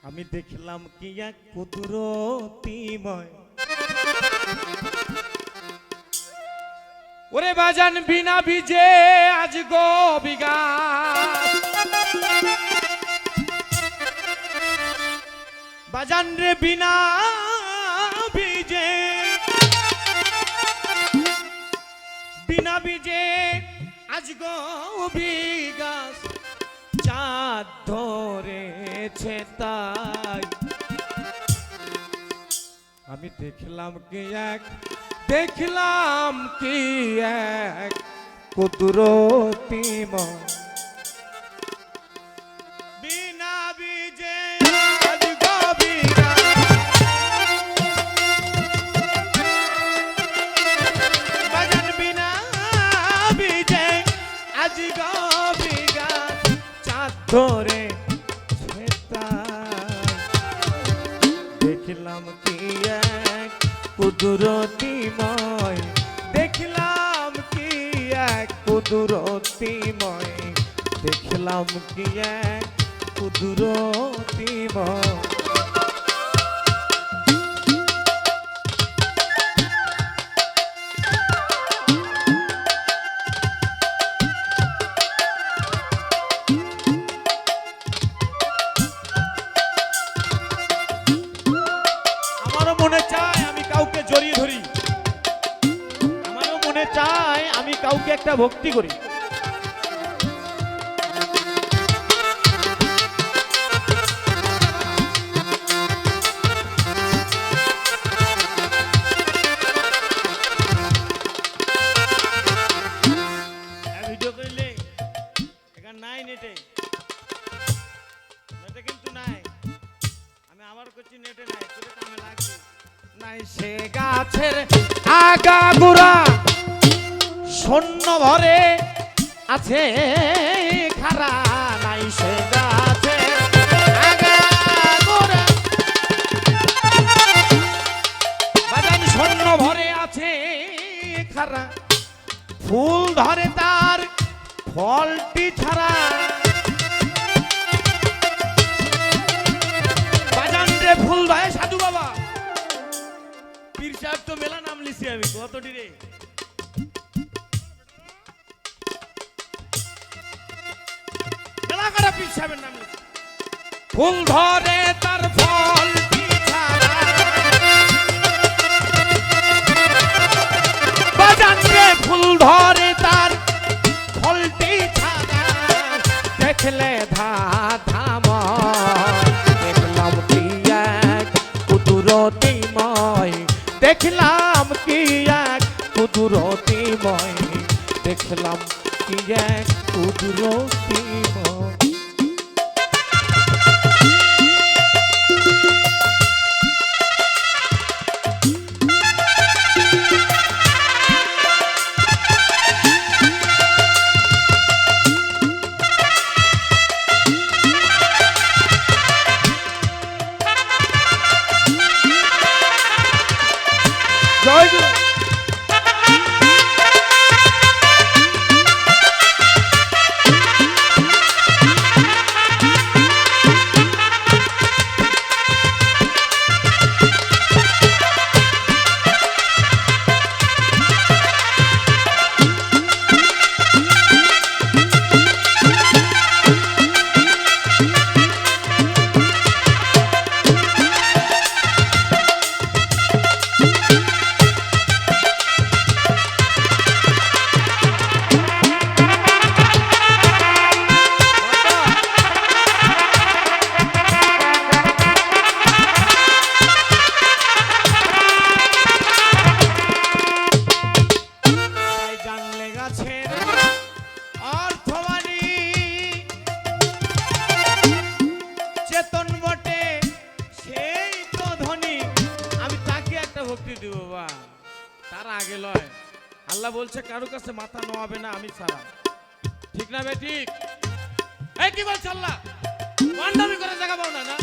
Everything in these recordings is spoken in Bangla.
আমি দেখলাম কি এক কুদরতিময় ওরে বাজান বিনা ভিজে আজ গো বিঘা বাজান রে বিনা ভিজে আজ গো বিঘা চাঁদ ধরেছে তাই আমি দেখলাম কি এক কুদরতিময় বিনা বীজে আজ গো বিঘা বাজান বিনা বীজে আজ গো বিঘা চাঁদ ধরে দেখলাম কি এক কুদরতিময় দেখলাম কি এক কুদরতিময় দেখলাম কি এক কুদরতিময় মনে চায় আমি কাউকে জড়িয়ে ধরি আমারও মনে চায় আমি কাউকে একটা ভক্তি করি ভিডিও করলে এখানে নাই নেটে কিন্তু নাই আমি আবার করছি নেটে নাই তোর কামে লাগছে নাই সে গাছের আগা গোড়া শূন্য ভরে আছে খারা নাই সে গাছের আগা গোড়া বাজান শূন্য ভরে আছে খারা ফুল ধরে তার ফলটি ছাড়া বাজান রে ফুল ধরে সাধু বাবা পীর সাহেব তো মেলা নাম লিছি আমি কতটি রে মেলা করে পীর সাহেবের নাম লিছি ফুল ধরে তার ফল বাজান রে ফুল ধরে তার ফলটি ছাড়া দেখলে ধাম দেখলাম কি এক কুদরতিময় দেখলাম কি এক কুদরতিময় দেখলাম কি এক কুদরতিময় জয় গুরু তার আগে লয় আল্লাহ বলছে কারো কাছে মাথা নোয়াবে না আমি ছাড়া ঠিক না ভাই ঠিক এই কি বলছ আল্লাহ ওয়ান্ডামি করে জায়গা পাও না না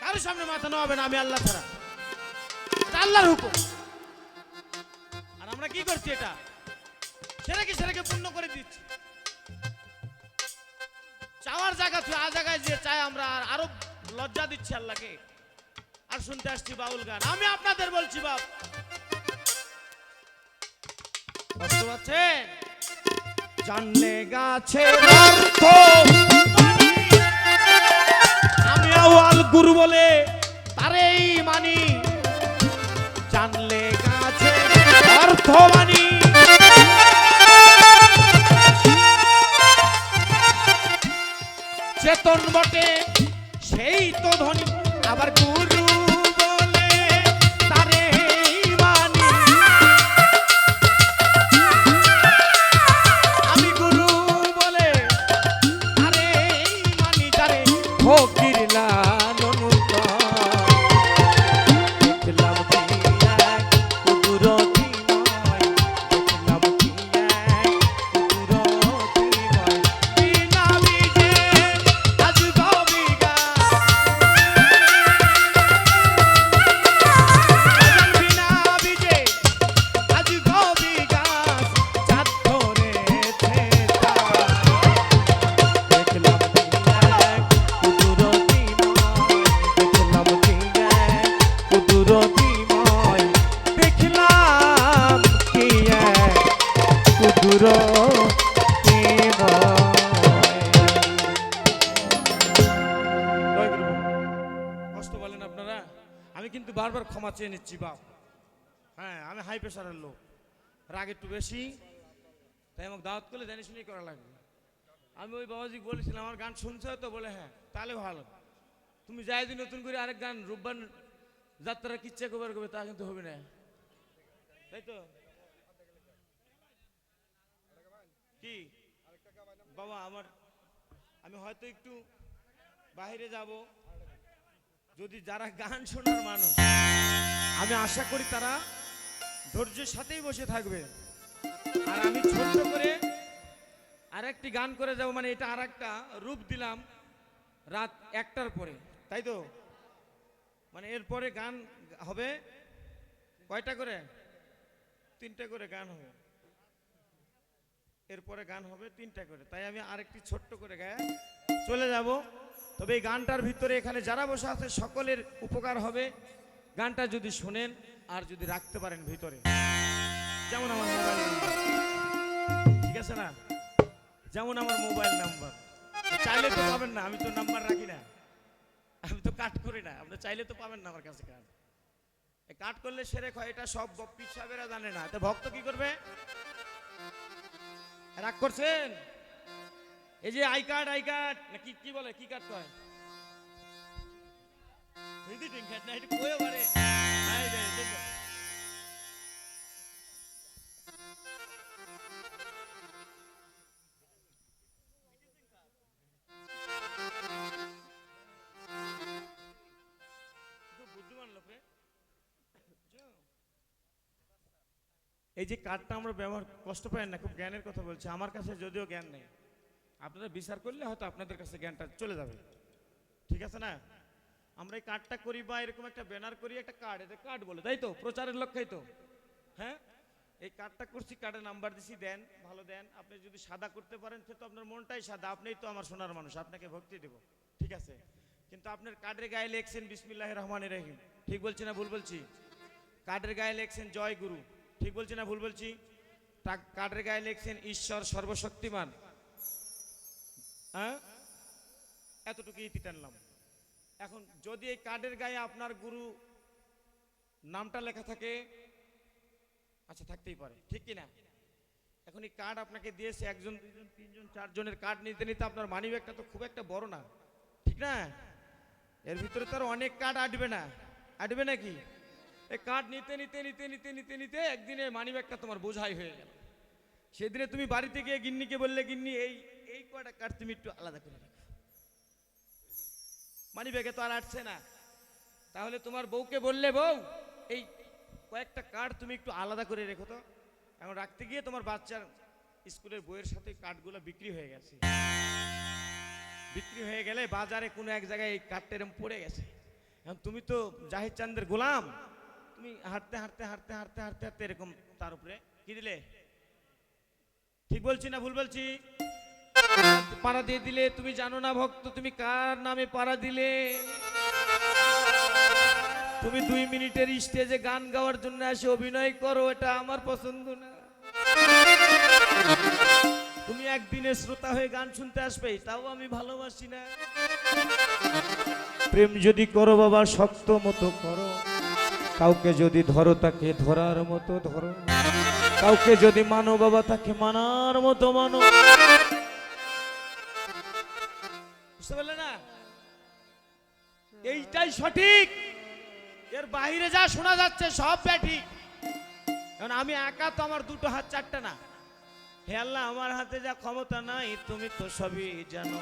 কারো সামনে মাথা নোয়াবে না আমি আল্লাহ ছাড়া এটা আল্লাহর হুকুম আর আমরা কি করছি এটা সেটাকে পূর্ণ করে দিচ্ছি চাওয়ার জায়গা তুই আ জায়গায় যে চাই আমরা আরো লজ্জা দিচ্ছি আল্লাহকে। আর শুনতে আসছি বাউল গান। আমি আপনাদের বলছি বাপ, বুঝতে পারছেন? জানলে গাছে অর্থ, আমি আওয়াল গুরু বলে তারেই মানি। জানলে গাছে অর্থ মানি, চেতন বটে সেই তো ধনী। আবার গুরু বলে তারে মানি, আমি গুরু বলে তারে মানি। যারে ফকির লালন দেখলাম কি এক কুদরতিময়, দেখলাম কি এক কুদরতিময়। বিনা বীজে আজ গবি গাছ, বিনা বীজে আজ গবি গাছ, চাঁদ ধরেছে তার। দেখলাম কি এক কুদরতিময়, দেখলাম কি এক কুদরতিময়, দেখলাম কি এক কষ্ট বলেন আপনারা। আমি কিন্তু বারবার ক্ষমা চেয়ে নিচ্ছি বাপ। হ্যাঁ, আমি হাই প্রেশারের লোক, রাগ একটু বেশি, তাই আমাকে দাওয়াত করলে জানি শুনেই করা লাগবে। আমি ওই বাবাজি বলেছিলাম আমার গান শুনছে তো, বলে হ্যাঁ তাহলে ভালো। তুমি যাই দিন নতুন করে আরেক গান রূপবান যাত্রা কিচ্ছা কবার করবে, তা কিন্তু হবে না, তাই তো? কি বাবা আমার, আমি হয়তো একটু বাইরে যাব, যদি যারা গান শোনার মানুষ, আমি আশা করি তারা ধৈর্যের সাথেই বসে থাকবে। আর আমি ছোট্ট করে আর একটি গান করে যাব, মানে এটা আর একটা রূপ দিলাম রাত 1টার পরে, তাই তো? মানে এরপরে গান হবে কয়টা করে? 3টা করে গান হবে, এরপরে গান হবে 3টা করে। তাই আমি আরেকটি ছোট্ট করে গায়ে চলে যাব। তবে এই গানটার ভিতরে এখানে যারা বসে আছে সকলের উপকার হবে গানটা যদি শোনেন আর যদি রাখতে পারেন ভিতরে। যেমন আমার মোবাইল নাম্বার, ঠিক আছে না? যেমন আমার মোবাইল নাম্বার, চাইলে তো পাবেন না, আমি তো নাম্বার রাখি না, আমি তো কাট করি না। আপনি চাইলে তো পাবেন না আমার কাছে কার্ড। কাট করলে সেরে হয়, এটা সব পীর সাহেবেরা জানে না। তো ভক্ত কি করবে? রাগ করছেন? এই যে আই কার্ড না কি বলে, কি কার্ড কয়? ভিজিটিং কার্ড না, এটা কইও পারে। এই যে কার্ডটা আমরা ব্যবহার কষ্ট পাই না, খুব জ্ঞানের কথা বলছি। আমার কাছে যদিও জ্ঞান নেই, আপনারা বিচার করলে হয়তো আপনাদের কাছে জ্ঞানটা চলে যাবে, ঠিক আছে না? আমরা এই কার্ডটা করি বা এরকম একটা ব্যানার করি, একটা কার্ড, এটা কার্ড বলে, তাই তো? প্রচারের লক্ষ্যেই তো। হ্যাঁ, এই কার্ডটা করছি, কার্ডে নাম্বার দিছি, দেন ভালো দেন। আপনি যদি সাদা করতে পারেন সে তো আপনার মনটাই সাদা, আপনিই তো আমার সোনার মানুষ, আপনাকে ভক্তি দেব, ঠিক আছে? কিন্তু আপনার কার্ডের গায়ে লেখছেন বিসমিল্লাহির রহমানির রহিম, ঠিক বলছি না ভুল বলছি? কার্ডের গায়ে লেখছেন জয় গুরু, ঠিক বলছি না ভুল বলছি? কার্ডের গায়ে লেখছেন ঈশ্বর সর্বশক্তিমান, হ্যাঁ? এতটুকু ইতি টানলাম। এখন যদি এই কার্ডের গায়ে আপনার গুরু নামটা লেখা থাকে, আচ্ছা থাকতেই পারে, ঠিক কিনা? এখন এই কার্ড আপনাকে দিয়েছে 1 জন 2 জন 3 জন 4 জনের কার্ড নিতে নিতে আপনার মানি ব্যাগটা তো খুব একটা বড় না, ঠিক না? এর ভিতরে তো আর অনেক কার্ড আটবে নাকি? এই কার্ড নিতে নিতে নিতে নিতে নিতে নিতে একদিনে মানি ব্যাগটা তোমার বোঝাই হয়ে গেল। সেদিনে তুমি বাড়িতে গিয়ে গিন্নিকে বললে, গিন্নি এই কয়টা কার্ড তুমি একটু আলাদা করে রাখো, মানি ব্যাগে তো আর আটছে না। তাহলে তোমার বউকে বললে, বউ এই কয়েকটা কার্ড তুমি একটু আলাদা করে রেখো তো। এখন রাখতে গিয়ে তোমার বাচ্চার স্কুলের বইয়ের সাথে কার্ডগুলো বিক্রি হয়ে গেছে, বিক্রি হয়ে গেলে বাজারে কোনো এক জায়গায় এই কার্ডটা এরকম পড়ে গেছে। এখন তুমি তো জাহিদ চান্দের গোলাম, তুমি হাঁটতে হাঁটতে হাঁটতে হাঁটতে হাঁটতে হাঁটতে এরকম তার উপরে কি দিলে, ঠিক বলছি না ভুল বলছি? পাড়া দিয়ে দিলে, তুমি জানো না ভক্ত তুমি কার নামে পাড়া দিলে। তুমি 2 মিনিটের স্টেজে গান গাওয়ার জন্য এসে অভিনয় করো, এটা আমার পছন্দ না। তুমি একদিনের শ্রোতা হয়ে গান শুনতে আসবে, তাও আমি ভালোবাসি না। প্রেম যদি করো বাবা শক্ত মতো করো, কাউকে যদি ধরো তাকে ধরার মতো ধরো, কাউকে যদি মানো বাবা তাকে মানার মতো মানো। বুঝতে পারলে না? এইটাই সঠিক, এর বাইরে যা শোনা যাচ্ছে সব ব্যাঠিক। কারণ আমি একা তো, আমার 2 হাত 4টা না। হে আল্লাহ, আমার হাতে যা ক্ষমতা নাই তুমি তো সবই জানো।